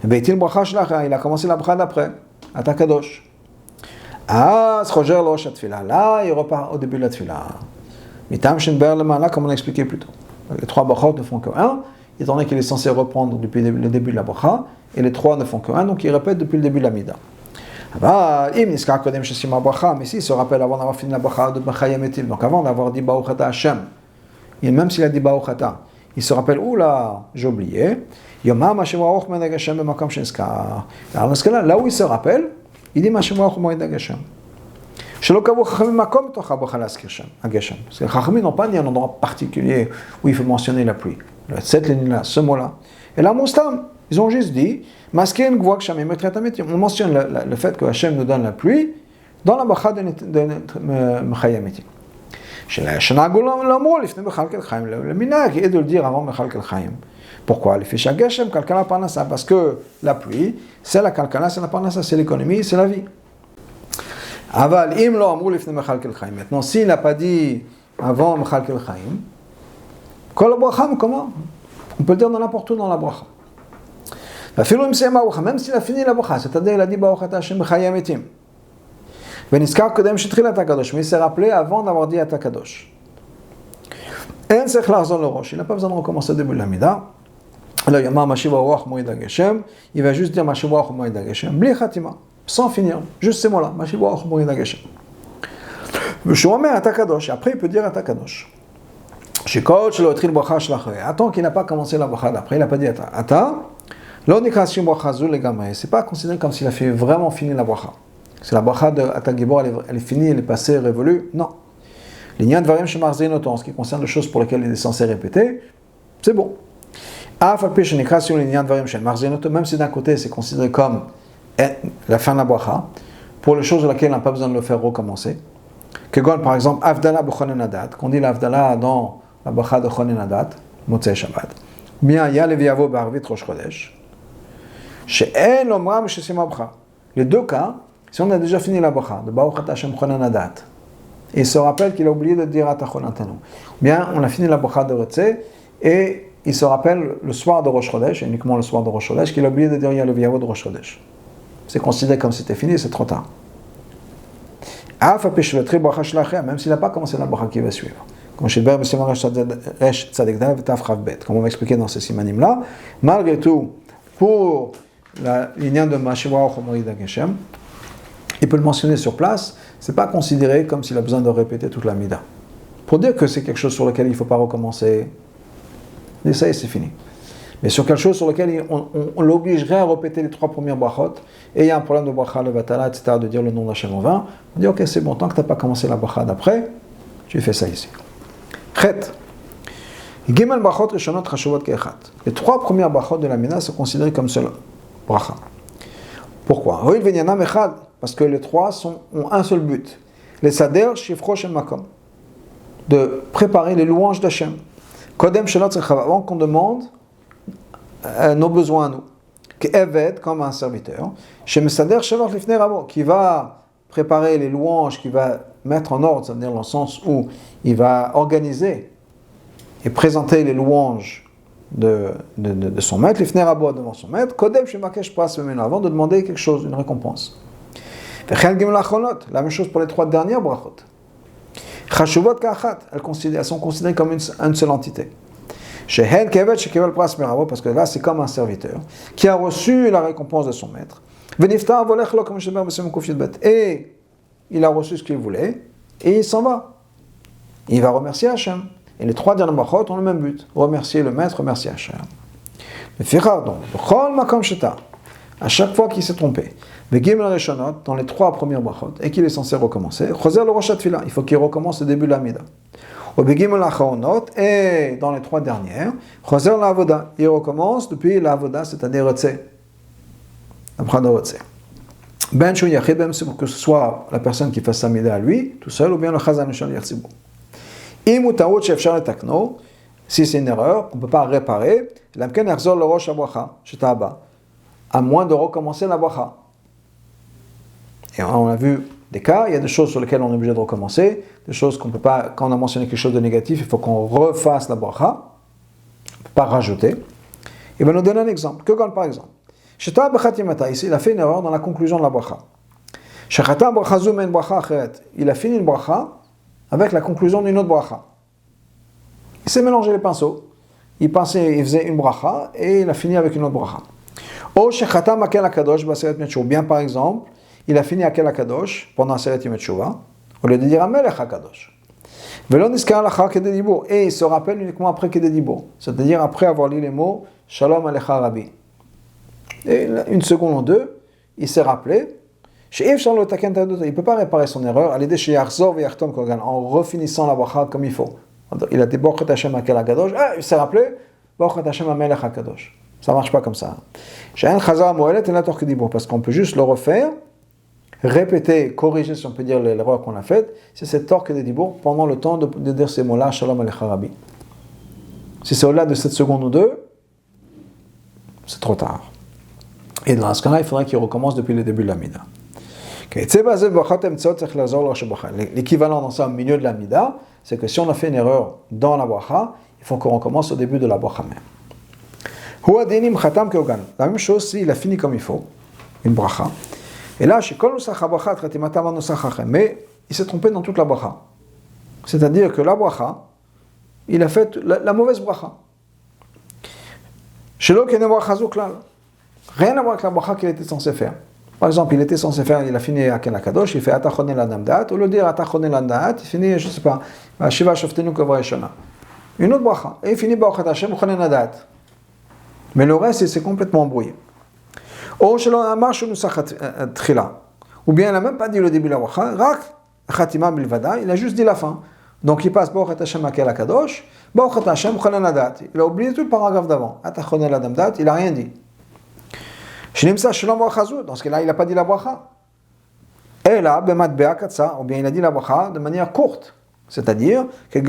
il a commencé la bracha d'après, à Takadosh. Là, il repart au début de la tefila. Comme on a expliqué plus tôt. Les trois brachot ne font que un, étant donné qu'il est censé reprendre depuis le début de la bracha, et les trois ne font que un, donc il répète depuis le début de la mida. Mais s'il se rappelle avant d'avoir fini la bracha de Bachayametim, donc avant d'avoir dit Baruchata Hashem, et même s'il a dit Baruchata, il se rappelle, oula, j'ai oublié, alors dans ce cas-là, là où il se rappelle, il dit Mashevach Morida Geshem. Parce que les Chachamim n'ont pas dit un endroit particulier où il faut mentionner la pluie. Ce mot-là. Et là, Moustam, ils ont juste dit, on mentionne le fait que Hachem nous donne la pluie dans la bracha de Mechayem Itim. Shenagou l'amrou l'ifnei Mechalkel Chaim. Le minhag est de le dire avant Mechalkel Chaim. Pourquoi? Le ficha Geshem, Kalkala Parnassa. Parce que la pluie, c'est la Kalkala, c'est la Parnassa, c'est l'économie, c'est la vie. Aval, im lo amrou l'ifnei Mechalkel Chaim. Maintenant, s'il n'a pas dit avant Mechalkel Chaim, Kol bracha, comment? On peut le dire dans n'importe où dans la bracha. Même s'il a fini la bracha, c'est-à-dire il a dit Baruch Ata Hashem Mechayem Itim. Veniskar Kodem Shetrilat HaKadosh, mais il s'est rappelé avant d'avoir dit Ata Kadosh. En Sech Larzon le Rosh, il n'a pas besoin de recommencer au début de la Mida. Alors il y a Mashiv Ruach Moed HaGeshem, il va juste dire Mashiv Ruach Moed HaGeshem, Bli Khatima, sans finir, juste ces mots-là, Mashiv Ruach Moed HaGeshem. Shomer Ata Kadosh, après il peut dire Ata Kadosh. Attends qu'il n'a pas commencé la bracha d'après, il n'a pas dit Ata. C'est pas considéré comme s'il a fait vraiment fini la bracha. C'est la bracha de Ata Gibor, elle est finie, elle est passée, révolue. Non. L'Inyan Dvarim Shemarzin Oto, en ce qui concerne les choses pour lesquelles il est censé répéter, c'est bon. Même si d'un côté c'est considéré comme la fin de la bracha, pour les choses sur lesquelles on n'a pas besoin de le faire recommencer. Que par exemple, Avdala B'Chonen Adat, qu'on dit l'Avdala dans la bracha de Chonen Adat, Motzei Shabbat. Bien, il y a le Viavo B'Arvit Rosh Chodesh. She'en Omram She'sima Bracha. Les deux cas, si on a déjà fini la bracha de Baruch Ata Hashem Chonen Adat, et il se rappelle qu'il a oublié de dire Ata Chonen Tanu. Bien, on a fini la bracha de Retzeh, et il se rappelle le soir de Rosh Chodesh, uniquement le soir de Rosh Chodesh, qu'il a oublié de dire il y a le Viavo de Rosh Chodesh. C'est considéré comme c'était fini, c'est trop tard. Même s'il n'a pas commencé la bracha qui va suivre. Comme on va expliquer dans ces simanim-là, malgré tout, pour la ligne de Mashiwa Chomorid HaGeshem, il peut le mentionner sur place, c'est pas considéré comme s'il a besoin de répéter toute la mida. Pour dire que c'est quelque chose sur lequel il ne faut pas recommencer, et ça y est, c'est fini. Mais sur quelque chose sur lequel on l'obligerait à répéter les 3 premières brachot, et il y a un problème de bracha, le vatala, etc., de dire le nom d'Hachem en vain, on dit ok, c'est bon, tant que tu n'as pas commencé la bracha d'après, tu fais ça ici. Chet. Gimel brachot rishonot chashuvot ke'echat. Les 3 premières brachot de la mina sont considérées comme seul bracha. Pourquoi? Parce que les 3 ont un seul but. Les sader shifro shel makom. De préparer les louanges d'Hachem. Kodem shelot tzrichav. Avant qu'on demande nos besoins à nous. Qu'Eved, comme un serviteur, chez Mesader Shavach Lifnei Rabo, qui va préparer les louanges, qui va mettre en ordre, c'est-à-dire dans le sens où il va organiser et présenter les louanges de son maître, Lifnei Rabo devant son maître, Kodem Shemakesh Pras Memeno, avant de demander quelque chose, une récompense. La même chose pour les 3 dernières brachot. Chashuvot Ka'achat, elles sont considérées comme une seule entité. Parce que là c'est comme un serviteur qui a reçu la récompense de son maître et il a reçu ce qu'il voulait et il s'en va, il va remercier Hachem. Et les 3 derniers brachot ont le même but, remercier le maître, remercier Hachem. À chaque fois qu'il s'est trompé, dans les 3 premières brachot et qu'il est censé recommencer, il faut qu'il recommence au début de la mida. Et dans les 3 dernières, il recommence depuis la avoda, c'est-à-dire Retzeh. Ben Shou Yachid, même que ce soit la personne qui fasse sa mida à lui, tout seul, ou bien le Chazan Shal Yatzibou. Si c'est une erreur, qu'on ne peut pas réparer, à moins de recommencer la bracha. Et on a vu des cas, il y a des choses sur lesquelles on est obligé de recommencer, des choses qu'on ne peut pas, quand on a mentionné quelque chose de négatif, il faut qu'on refasse la bracha, on ne peut pas rajouter. Il va nous donner un exemple. Que par exemple, ici, il a fait une erreur dans la conclusion de la bracha. Il a fini une bracha avec la conclusion d'une autre bracha. Il s'est mélangé les pinceaux. Il faisait une bracha et il a fini avec une autre bracha. Ou bien par exemple, il a fini Akel HaKadosh pendant Aseret Yom Teshuvah, au lieu de dire Amelech HaKadosh. Et il se rappelle uniquement après Kedei Dibur, c'est-à-dire après avoir lu les mots Shalom Alecha Rabbi. Et une seconde ou deux, il s'est rappelé, il ne peut pas réparer son erreur en refinissant la bracha comme il faut. Il a dit Baruch Hashem Akel HaKadosh, il s'est rappelé Baruch Hashem Amelech HaKadosh. Ça ne marche pas comme ça. Parce qu'on peut juste le refaire répéter, corriger, si on peut dire, l'erreur qu'on a faite, c'est cette torque des dibour pendant le temps de dire ces mots-là, Shalom Alecha Rabbi. Si c'est au-delà de 7 secondes ou 2, c'est trop tard. Et dans ce cas-là, il faudrait qu'il recommence depuis le début de l'Amida. L'équivalent dans ça au milieu de l'Amida, c'est que si on a fait une erreur dans la bracha, il faut qu'on recommence au début de la bracha même. La même chose s'il a fini comme il faut, une bracha. Et là, mais il s'est trompé dans toute la bracha. C'est-à-dire que la bracha, il a fait la mauvaise bracha. Rien à voir avec la bracha qu'il était censé faire. Par exemple, il était censé faire, il a fini à Ken Akadosh, il fait Atachone la Namdat, au lieu de dire Atachone la Namdat, il finit, je ne sais pas, Shiva Shoftenu Kavreshana. Une autre bracha. Et il finit Baruch Hashem Chonen Nadat. Mais le reste, il s'est complètement embrouillé. Ou bien il n'a même pas dit le début de la bracha, Rak Khatima Bilvada, il a juste dit la fin. Donc il passe Baruch Hashem Akel Akadosh, Baruch Hashem Chonen Nadat. Il a oublié tout le paragraphe d'avant. Atachone la Namdat, il n'a rien dit. Dans ce cas-là, il n'a pas dit la bracha. Et là, ou bien il a dit la bracha de manière courte. C'est-à-dire, c'est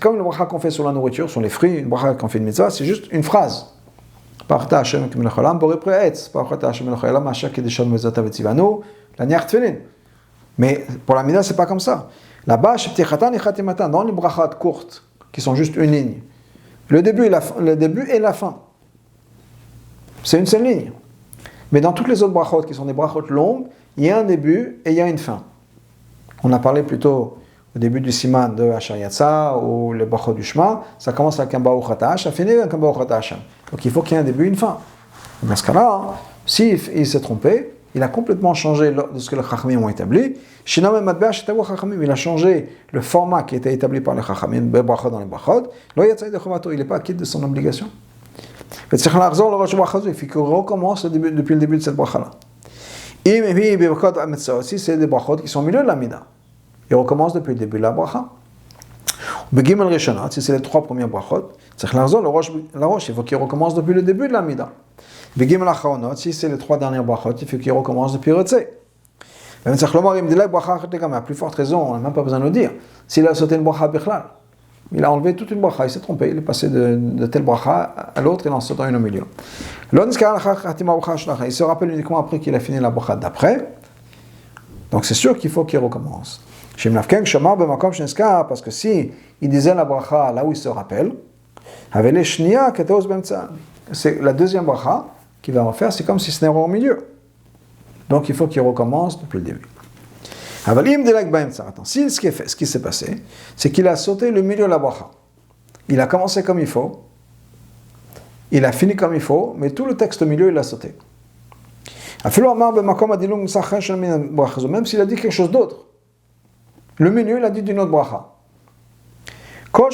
comme une bracha qu'on fait sur la nourriture, sur les fruits, une bracha qu'on fait une mitzvah, c'est juste une phrase. Mais pour la mitzvah, c'est pas comme ça. Là-bas, dans les brachas courtes, qui sont juste une ligne, le début et la fin. C'est une seule ligne. Mais dans toutes les autres brachot, qui sont des brachot longues, il y a un début et il y a une fin. On a parlé plutôt au début du siman de Asher Yatsa ou le brachot du Shema, ça commence avec un Baruch Ata, ça finit avec un Baruch Ata Hashem. Donc il faut qu'il y ait un début et une fin. Dans ce cas-là, s'il s'est trompé, il a complètement changé de ce que les Chachamim ont établi. Il a changé le format qui était établi par les Chachamim, dans les brachot. Il n'est pas quitte de son obligation. Il faut qu'il recommence depuis le début de cette bracha-là. Si c'est des brachot qui sont au milieu de la mida, il recommence depuis le début de la bracha. Si c'est les 3 premières brachot, il faut qu'il recommence depuis le début de la mida. Si c'est les 3 dernières brachot, il faut qu'il recommence depuis le Retsé. À plus forte raison, on n'a même pas besoin de le dire. S'il a sauté une bracha bichlal, il a enlevé toute une bracha, il s'est trompé, il est passé de telle bracha à l'autre, il en sautant une au milieu. Il se rappelle uniquement après qu'il a fini la bracha d'après, donc c'est sûr qu'il faut qu'il recommence. Parce que si il disait la bracha là où il se rappelle, c'est la deuxième bracha qu'il va refaire, c'est comme si ce n'était au milieu. Donc il faut qu'il recommence depuis le début. Si ce qui s'est passé, c'est qu'il a sauté le milieu de la bracha. Il a commencé comme il faut, il a fini comme il faut, mais tout le texte au milieu, il l'a sauté. Même s'il a dit quelque chose d'autre, le milieu, il a dit d'une autre bracha. Tant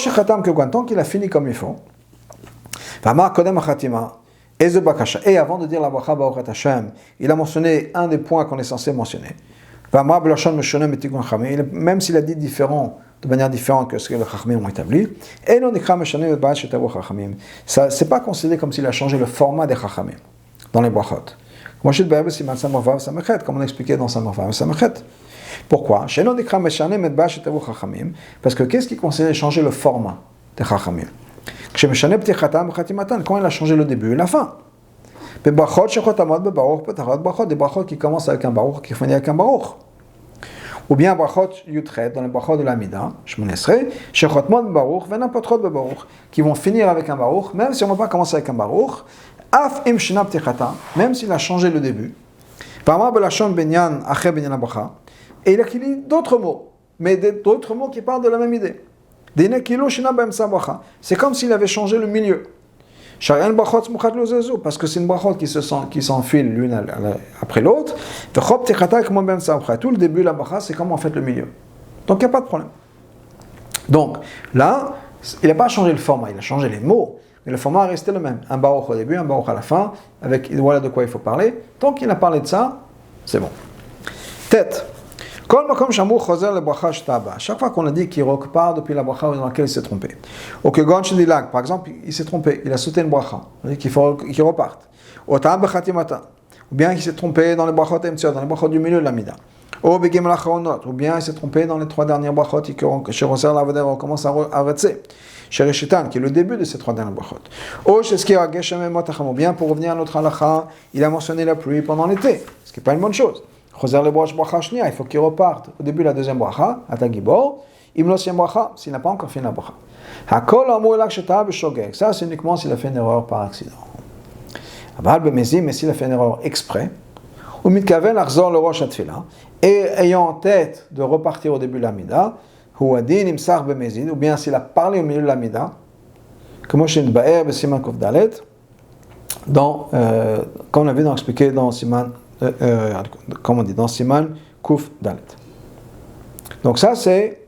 qu'il a fini comme il faut, et avant de dire la bracha Baruch Hashem, il a mentionné un des points qu'on est censé mentionner. Même s'il a dit de manière différente que ce que les Chachamim ont établi, ça c'est pas considéré comme s'il a changé le format des Chachamim dans les brachot. Comme on expliquait dans Samavav Samachet. Pourquoi? Parce que qu'est-ce qui considère changer le format des Chachamim? Quand il a changé le début et la fin. Des brachot qui commencent avec un baruch, qui finissent avec un baruch. Ou bien brachot yutret, dans les brachot de l'Amida, qui vont finir avec un baruch, même si on ne va pas commencer avec un baruch, même s'il a changé le début. Et il a dit d'autres mots, mais d'autres mots qui parlent de la même idée. C'est comme s'il avait changé le milieu. Parce que c'est une brachot qui s'enfile l'une après l'autre. Tout le début de la bracha, c'est comme en fait le milieu. Donc il n'y a pas de problème. Donc là, il n'a pas changé le format, il a changé les mots. Mais le format est resté le même. Un baruch au début, un baruch à la fin, avec voilà de quoi il faut parler. Tant qu'il a parlé de ça, c'est bon. Tête. Chaque fois qu'on a dit qu'il repart depuis la bracha dans laquelle il s'est trompé. Ou que par exemple, il s'est trompé, il a sauté une bracha. On dit qu'il faut qu'il reparte. Ou ou bien il s'est trompé dans les brachot emtsot, dans les brachot du milieu de l'amida. Ou bien il s'est trompé dans les 3 dernières brachot, chez Roser Lavader, on commence à Retsé, chez Reshitan, qui est le début de ces 3 dernières brachot. Ou chez Skira Geshem Motacham, ou bien pour revenir à notre halakha, il a mentionné la pluie pendant l'été, ce qui n'est pas une bonne chose. Roser le bracha shnia, il faut qu'il reparte au début de la deuxième bracha, Atagibor, Imnosiem bracha, s'il n'a pas encore fini la bracha. Hakol amou elak sheta b'shogeg, ça c'est uniquement s'il a fait une erreur par accident. Aval b'mezim, mais s'il a fait une erreur exprès, ou mitkaven achzor le rosh atfila, et ayant en tête de repartir au début de l'amida, ou adin imsar b'mezid, ou bien s'il a parlé au milieu de l'amida, comme Moshe Nbaer b'siman kuf dalet, comme on a vu expliqué dans Siman, comme on dit, dans Siman kuf dalet. Donc ça c'est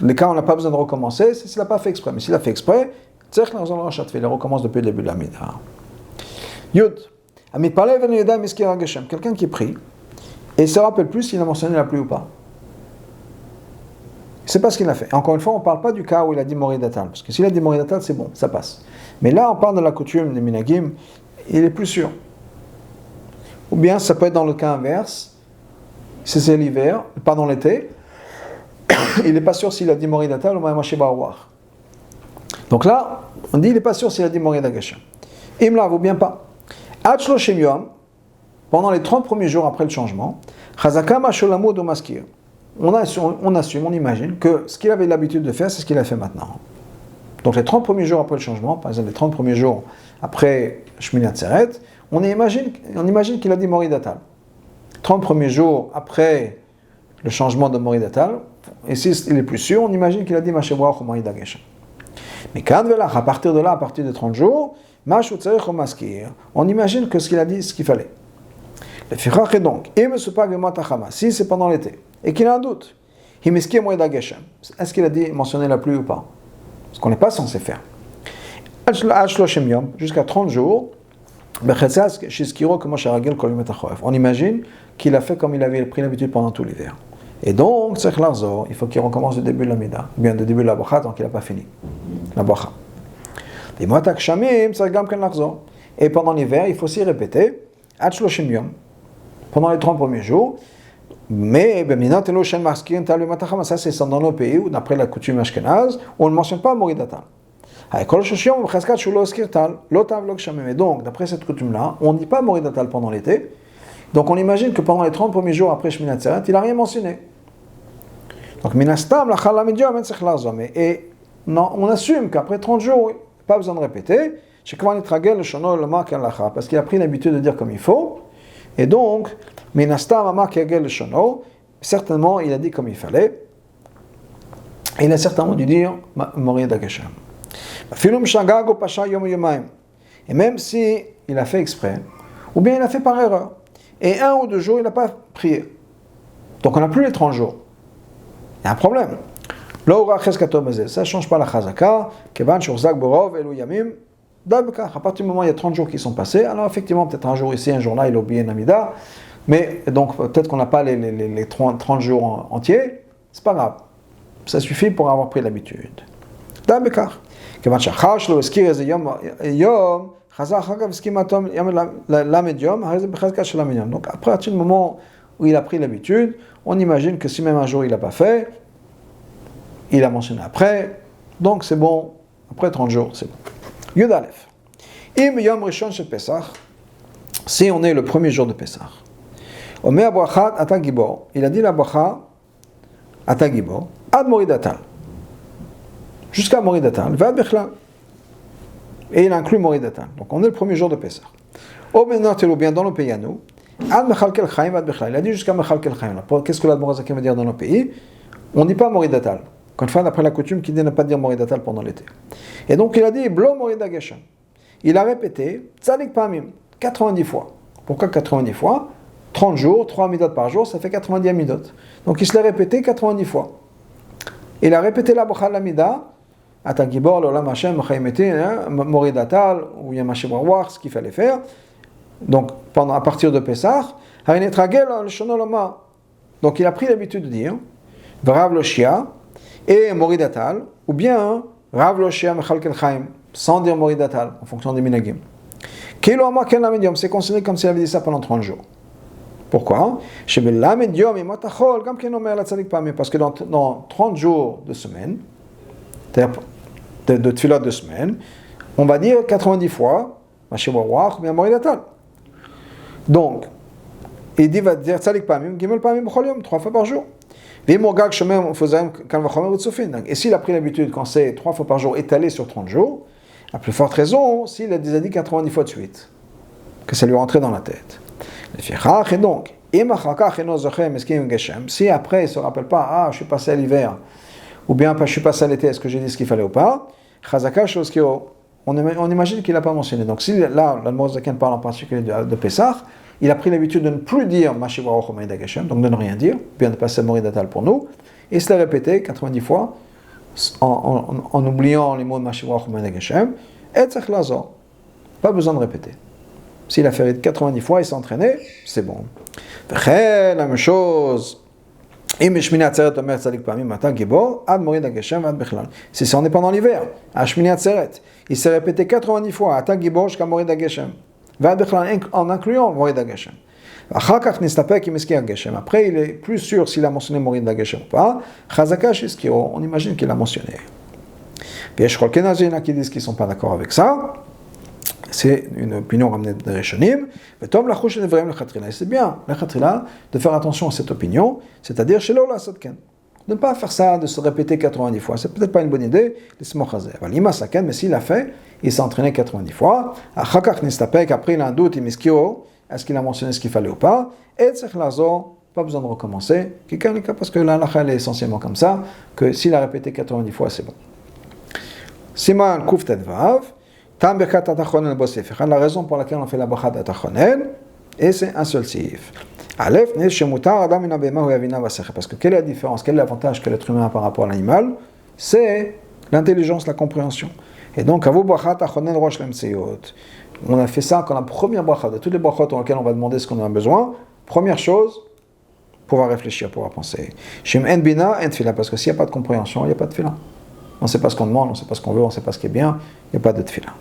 les cas où on n'a pas besoin de recommencer, c'est s'il n'a pas fait exprès. Mais s'il a fait exprès, il recommence depuis le début de la mida. Yud. Quelqu'un qui prie et il ne se rappelle plus s'il a mentionné la pluie ou pas. C'est pas ce qu'il a fait. Encore une fois, on ne parle pas du cas où il a dit Moridatal, parce que s'il a dit Moridatal, c'est bon, ça passe. Mais là, on parle de la coutume des minagim, il est plus sûr. Ou bien ça peut être dans le cas inverse, si c'est l'hiver, pas dans l'été, il n'est pas sûr s'il a dit Moridatal ou Ma'amashi Ba'awar. Donc là, on dit il n'est pas sûr s'il a dit Moridagashem. Imla, ou bien pas. Achloshim Yom, pendant les 30 premiers jours après le changement, Chazakama Sholamud ou Maskir. On assume, on imagine que ce qu'il avait l'habitude de faire, c'est ce qu'il a fait maintenant. Donc les 30 premiers jours après le changement, par exemple les 30 premiers jours après Shmini Atzeret, on imagine qu'il a dit Moridatal. 30 premiers jours après le changement de Moridatal, et s'il est plus sûr, on imagine qu'il a dit Mashebroach ou Moridageshem. Mais à partir de là, à partir de 30 jours, on imagine que ce qu'il a dit, ce qu'il fallait. Le donc, si c'est pendant l'été, et qu'il a un doute, est-ce qu'il a dit mentionner la pluie ou pas? Ce qu'on n'est pas censé faire. Jusqu'à 30 jours, on imagine qu'il a fait comme il avait pris l'habitude pendant tout l'hiver. Et donc, il faut qu'il recommence du début de la mida, ou bien du début de la bracha, tant qu'il n'a pas fini la bracha. Et pendant l'hiver, il faut aussi répéter, pendant les 30 premiers jours, mais ça c'est dans nos pays, d'après la coutume ashkenaz, où on ne mentionne pas Moridatal. Et donc, d'après cette coutume-là, on ne dit pas Moridatal pendant l'été. Donc on imagine que pendant les 30 premiers jours après Shmini Atzeret, il n'a rien mentionné. Donc minastam, et on assume qu'après 30 jours, pas besoin de répéter, parce qu'il a pris l'habitude de dire comme il faut, et donc, minastam, certainement il a dit comme il fallait, et il a certainement dû dire Moridagashem. Et même si il a fait exprès, ou bien il a fait par erreur, et 1 ou 2 jours, il n'a pas prié. Donc on n'a plus les 30 jours. Il y a un problème. Ça ne change pas la chazaka. À partir du moment où il y a 30 jours qui sont passés, alors effectivement, peut-être un jour ici, un jour là, il a oublié Namida. Mais donc peut-être qu'on n'a pas les 30 jours entiers. C'est pas grave. Ça suffit pour avoir pris l'habitude. Donc à partir du moment où il a pris l'habitude, on imagine que si même un jour il n'a pas fait, il a mentionné après, donc c'est bon, après 30 jours, c'est bon. Yud Aleph. Im Yom Rishon Shel Pesach, si on est le premier jour de Pesach, Omer Brachat Ata Gibor, il a dit la bracha Ata Gibor, Ad Moridatal, jusqu'à Moridatal, Vad Bechlal. Et il inclut Moridatal. Donc on est le premier jour de Pesach. Ou bien dans nos pays à nous, Ad Mechalkel Chaim, Ad Bechlal. Il a dit jusqu'à Mechalkel Chaim. Qu'est-ce que l'Admorazakim veut dire dans nos pays? On ne dit pas Moridatal. Quand une fois, d'après la coutume, qui dit ne pas dire Moridatal pendant l'été. Et donc il a dit Blo Moridageshem. Il a répété Tzadik Pamim 90 fois. Pourquoi 90 fois? 30 jours, 3 midot par jour, ça fait 90 midot. Donc il se l'a répété 90 fois. Il a répété la bracha de la mida, Atagibor, l'olam Hashem, Moridatal, ou Yamashi Brawar, ce qu'il fallait faire. Donc à partir de Pessah, donc il a pris l'habitude de dire Vrav Loshia et Moridatal, ou bien Rav Loshia Mechalkel Chaim, sans dire Moridatal, en fonction des minagim. Kilo Amar Ken Lamed Yom, c'est considéré comme s'il avait dit ça pendant 30 jours. Pourquoi? Parce que dans 30 jours de semaine, de tefila de semaine, on va dire 90 fois, donc, il dit, va dire tzadik pamim, gimel pamim b'chol yom, 3 fois par jour. Et s'il a pris l'habitude, quand c'est 3 fois par jour étalé sur 30 jours, à plus forte raison, s'il a déjà dit 90 fois de suite, que ça lui rentrait dans la tête. Et donc, si après il ne se rappelle pas, ah, je suis passé à l'hiver, ou bien je suis passé à l'été, est-ce que j'ai dit ce qu'il fallait ou pas, on imagine qu'il n'a pas mentionné. Donc, si là, l'Admorazaken parle en particulier de Pessah, il a pris l'habitude de ne plus dire Mashivarach Omeid Hageshem, donc de ne rien dire, bien de passer Morid Atal pour nous, et se l'a répété 90 fois, en oubliant les mots de Mashivarach Omeid Hageshem, et Tzach Lazor. Pas besoin de répéter. S'il a fait 90 fois, il s'est entraîné, c'est bon. La même chose. Si on est pendant l'hiver, il s'est répété 90 fois, en incluant Morid Hageshem. Après, il est plus sûr s'il a mentionné Morid Hageshem ou pas. On imagine qu'il a mentionné. Il y en a qui disent qu'ils ne sont pas d'accord avec ça. C'est une opinion ramenée de Rishonim. C'est bien, de faire attention à cette opinion, c'est-à-dire de ne pas faire ça, de se répéter 90 fois. C'est peut-être pas une bonne idée, mais s'il a fait, il s'est entraîné 90 fois. Après, il a un doute, est-ce qu'il a mentionné ce qu'il fallait ou pas? Et pas besoin de recommencer. Parce que la halakha est essentiellement comme ça, que s'il a répété 90 fois, c'est bon. Siman Kuf Tedvav. La raison pour laquelle on fait la bracha d'Atachonen, et c'est un seul sif. Parce que quelle est la différence, quel est l'avantage que l'être humain a par rapport à l'animal? C'est l'intelligence, la compréhension. Et donc, on a fait ça quand la première bracha, de toutes les brachot dans lesquelles on va demander ce qu'on a besoin, première chose, pouvoir réfléchir, pouvoir penser. Parce que s'il n'y a pas de compréhension, il n'y a pas de tefila. On ne sait pas ce qu'on demande, on ne sait pas ce qu'on veut, on ne sait pas ce qui est bien, il n'y a pas de tefila.